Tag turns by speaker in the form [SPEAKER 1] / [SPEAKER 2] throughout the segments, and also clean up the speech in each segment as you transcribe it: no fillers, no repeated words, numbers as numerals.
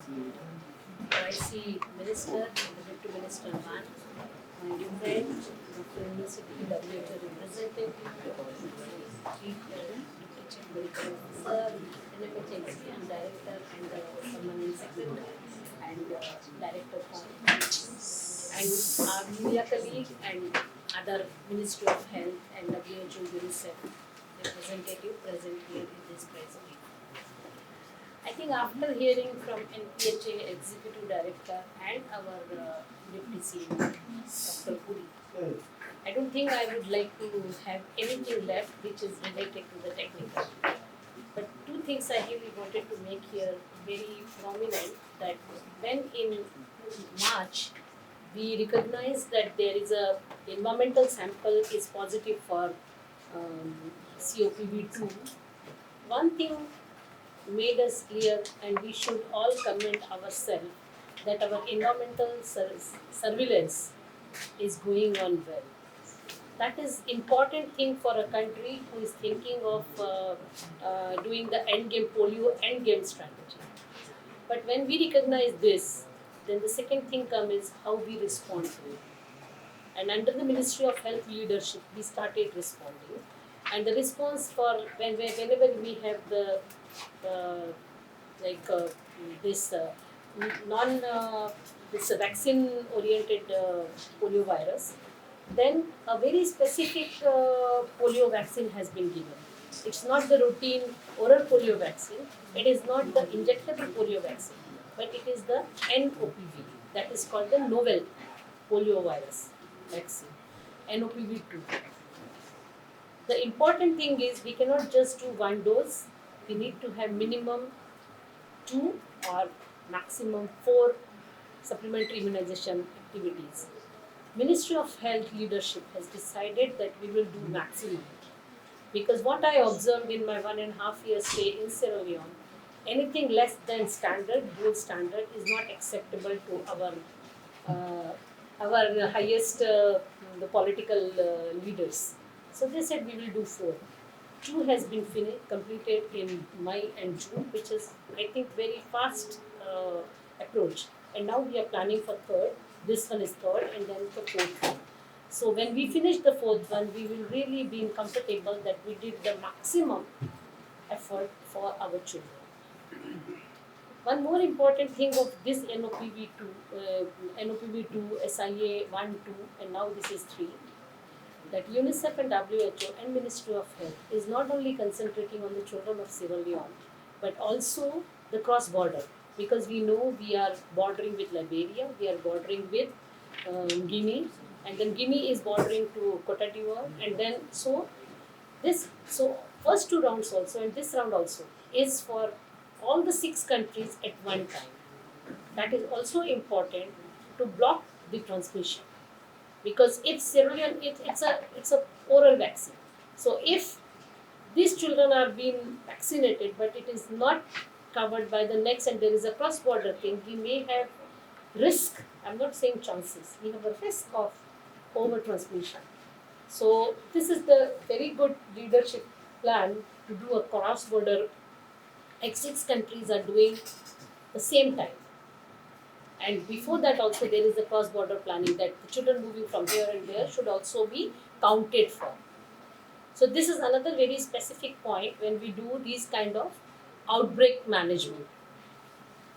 [SPEAKER 1] I see Minister and the Deputy Minister one, my new friend, Dr. University WHO representative, Chief Chief Medical Officer, NFHXP and Director and Permanent Secretary and Director and our media colleague and other Ministry of Health and WHO UNICEF representative present here in this press meeting. I think after hearing from NPHA Executive Director and our Deputy CEO, Dr. Puri, I don't think I would like to have anything left which is related to the technical. But two things I really wanted to make here very prominent, that when in March we recognize that there is a environmental sample is positive for COPV2, one thing made us clear, and we should all commend ourselves that our environmental surveillance is going on well. That is important thing for a country who is thinking of doing the end game polio end game strategy. But when we recognize this, then the second thing comes is how we respond to it. And under the Ministry of Health leadership, we started responding. And the response for whenever we have the like this non this vaccine oriented polio virus, then a very specific polio vaccine has been given. It's not the routine oral polio vaccine, it is not the injectable polio vaccine, but it is the NOPV, that is called the novel polio virus vaccine, NOPV2. The important thing is we cannot just do one dose, we need to have minimum 2 or maximum 4 supplementary immunization activities. Ministry of Health leadership has decided that we will do maximum, because what I observed in my 1.5 year stay in Sierra Leone, anything less than standard, gold standard, is not acceptable to our highest the political leaders. So they said we will do 4. 2 has been completed in May and June, which is, I think, very fast approach. And now we are planning for 3rd. This one is 3rd, and then the 4th one. So when we finish the 4th one, we will really be comfortable that we did the maximum effort for our children. One more important thing of this NOPV2, SIA 1, 2, and now this is 3, that UNICEF and WHO and Ministry of Health is not only concentrating on the children of Sierra Leone, but also the cross-border, because we know we are bordering with Liberia, we are bordering with Guinea, and then Guinea is bordering to Cote d'Ivoire, and then so first 2 rounds also and this round also is for all the 6 countries at one time. That is also important to block the transmission, because if Sierra Leone, it's a oral vaccine. So if these children are being vaccinated, but it is not covered by the next, and there is a cross-border thing, we may have risk. I'm not saying chances. We have a risk of over transmission. So this is the very good leadership plan to do a cross-border. Like 6 countries are doing the same time. And before that also there is a cross-border planning that the children moving from here and there should also be counted for. So this is another very specific point when we do these kind of outbreak management.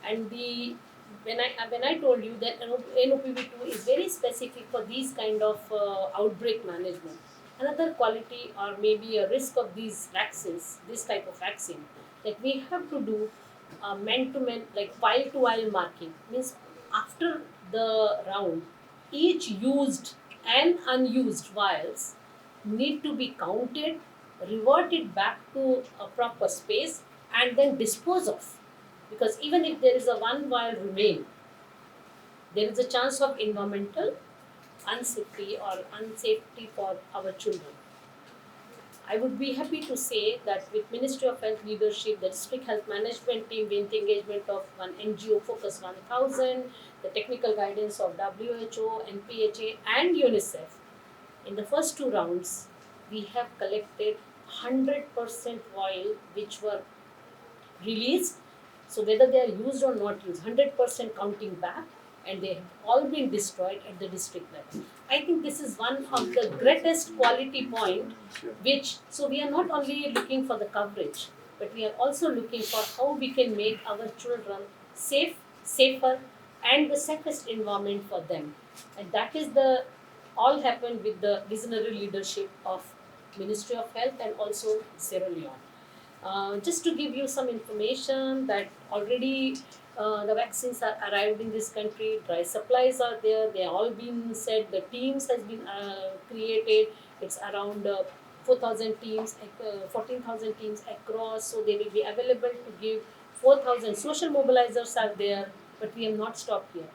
[SPEAKER 1] And when I told you that NOPV2 is very specific for these kind of outbreak management, another quality or maybe a risk of these vaccines, this type of vaccine, that we have to do man-to-man, like vial-to-vial marking, means after the round, each used and unused vials need to be counted, reverted back to a proper space, and then disposed of. Because even if there is a one vial remain, there is a chance of environmental unsafety for our children. I would be happy to say that with Ministry of Health leadership, the district health management team with engagement of one NGO Focus 1000, the technical guidance of WHO, NPHA and UNICEF, in the first 2 rounds, we have collected 100% oil which were released. So whether they are used or not used, 100% counting back, and they have all been destroyed at the district level. I think this is one of the greatest quality point, which, so we are not only looking for the coverage, but we are also looking for how we can make our children safer, and the safest environment for them. And that is the all happened with the visionary leadership of Ministry of Health and also Sierra Leone. Just to give you some information that already the vaccines are arrived in this country, dry supplies are there, they are all been said, the teams has been created, it's around 4,000 teams, 14,000 teams across, so they will be available to give 4,000. Social mobilizers are there, but we have not stopped here.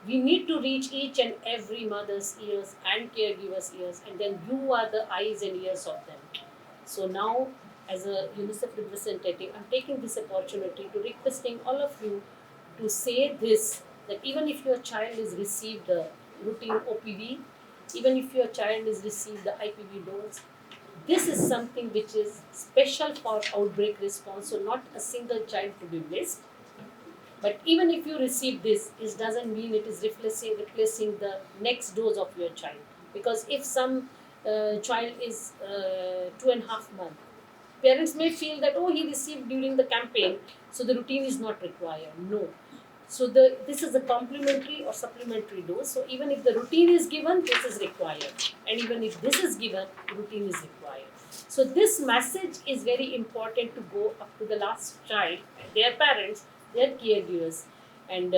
[SPEAKER 1] We need to reach each and every mother's ears and caregivers' ears, and then you are the eyes and ears of them. So now, as a UNICEF representative, I'm taking this opportunity to requesting all of you to say this, that even if your child is received the routine OPV, even if your child is received the IPV dose, this is something which is special for outbreak response, so not a single child to be missed. But even if you receive this, it doesn't mean it is replacing the next dose of your child. Because if some child is 2.5 months, parents may feel that, oh, he received during the campaign, so the routine is not required. No. So this is a complementary or supplementary dose. So even if the routine is given, this is required. And even if this is given, routine is required. So this message is very important to go up to the last child, their parents, their caregivers. And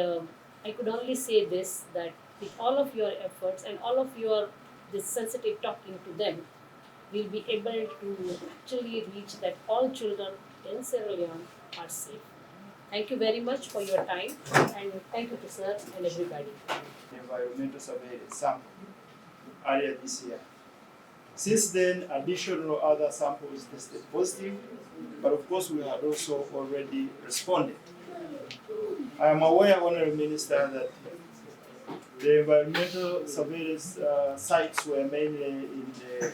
[SPEAKER 1] I could only say this, that with all of your efforts and all of your this sensitive talking to them, we'll be able to actually reach that all children in Sierra Leone are safe. Thank you very much for your time, and thank you to sir and everybody.
[SPEAKER 2] Environmental surveillance sample earlier this year. Since then, additional other samples tested positive, but of course we had also already responded. I am aware, Honorable Minister, that the environmental surveillance sites were mainly in the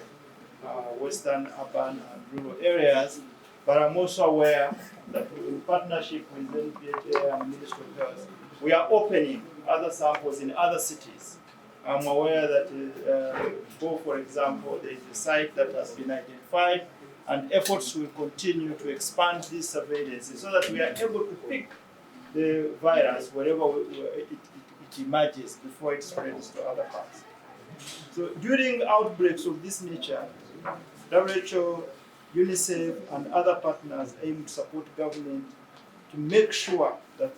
[SPEAKER 2] western, urban, and rural areas, but I'm also aware that in partnership with NPHA and Ministry of Health, we are opening other samples in other cities. I'm aware that, for example, there is a site that has been identified, and efforts will continue to expand this surveillance so that we are able to pick the virus wherever it emerges before it spreads to other parts. So during outbreaks of this nature, WHO, UNICEF, and other partners aim to support government to make sure that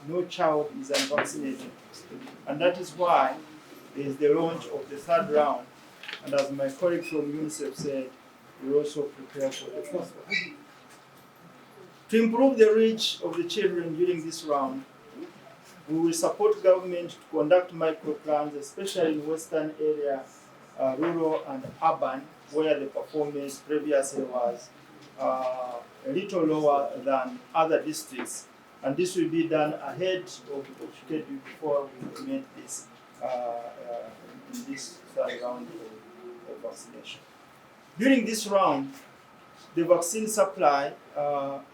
[SPEAKER 2] no child is unvaccinated. And that is why there is the launch of the third round. And as my colleague from UNICEF said, we also prepare for the fourth one. To improve the reach of the children during this round, we will support government to conduct microplans, especially in western area, rural and urban, where the performance previously was a little lower than other districts. And this will be done ahead of the schedule before we implement this in this third round of vaccination. During this round, the vaccine supply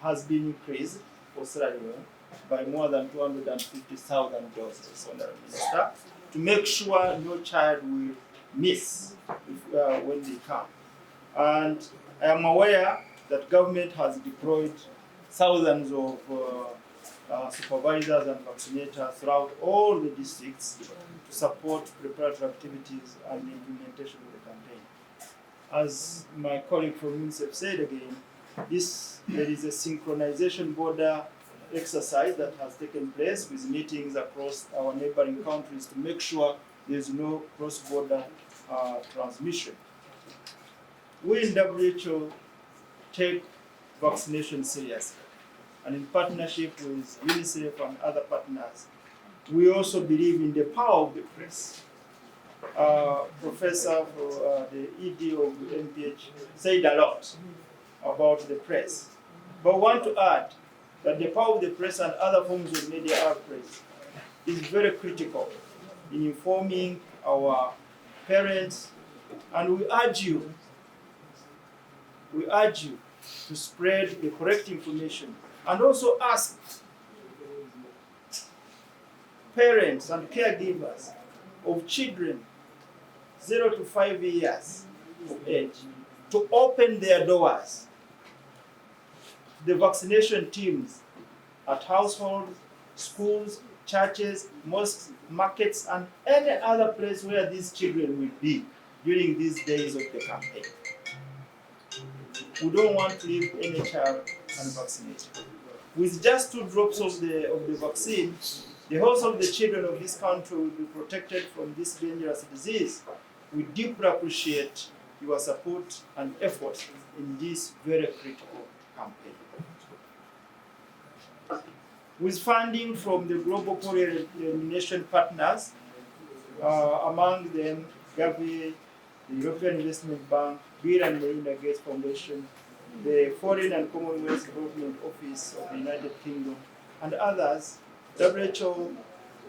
[SPEAKER 2] has been increased for Sierra Leone by more than 250,000 doses, Honorable Minister, to make sure no child will miss when they come. And I am aware that government has deployed thousands of supervisors and vaccinators throughout all the districts to support preparatory activities and the implementation of the campaign. As my colleague from UNICEF said again, there is a synchronization border exercise that has taken place with meetings across our neighboring countries to make sure there is no cross-border transmission. We in WHO take vaccination seriously, and in partnership with UNICEF and other partners, we also believe in the power of the press. Professor for the ED of NPH said a lot about the press, but I want to add that the power of the press and other forms of media outreach is very critical in informing our parents, and we urge you to spread the correct information and also ask parents and caregivers of children 0 to 5 years of age to open their doors. The vaccination teams at households, schools, churches, mosques, markets, and any other place where these children will be during these days of the campaign. We don't want to leave any child unvaccinated. With just 2 drops of the vaccine, the whole of the children of this country will be protected from this dangerous disease. We deeply appreciate your support and efforts in this very critical campaign. With funding from the global polio elimination partners, among them Gavi, the European Investment Bank, Bill and Melinda Gates Foundation, the Foreign and Commonwealth Development Office of the United Kingdom, and others, WHO,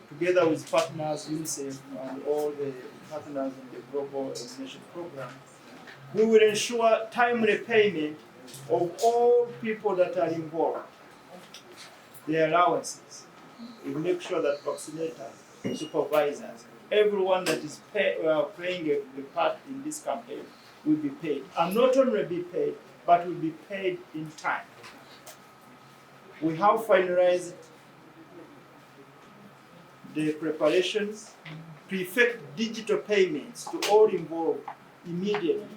[SPEAKER 2] together with partners, UNICEF, and all the partners in the Global Elimination Program, we will ensure timely payment of all people that are involved, their allowances. We will make sure that vaccinators, supervisors, everyone that is playing a part in this campaign will be paid. And not only be paid, but will be paid in time. We have finalized the preparations, perfect digital payments to all involved immediately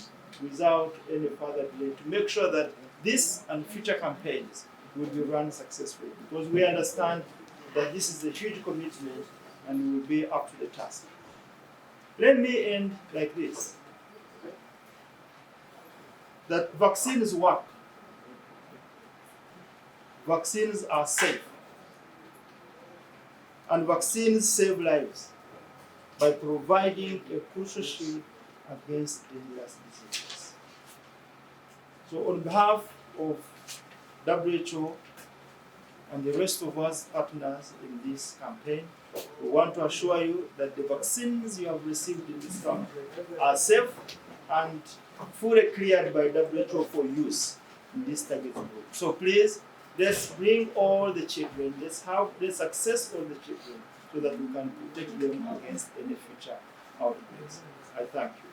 [SPEAKER 2] without any further delay to make sure that this and future campaigns will be run successfully, because we understand that this is a huge commitment and we will be up to the task. Let me end like this, that vaccines work. Vaccines are safe. And vaccines save lives by providing a crucial shield against dangerous diseases. So on behalf of WHO and the rest of us partners in this campaign, we want to assure you that the vaccines you have received in this country are safe and fully cleared by WHO for use in this target group. So please, let's bring all the children, let's access all the children so that we can protect them against any future outbreaks. I thank you.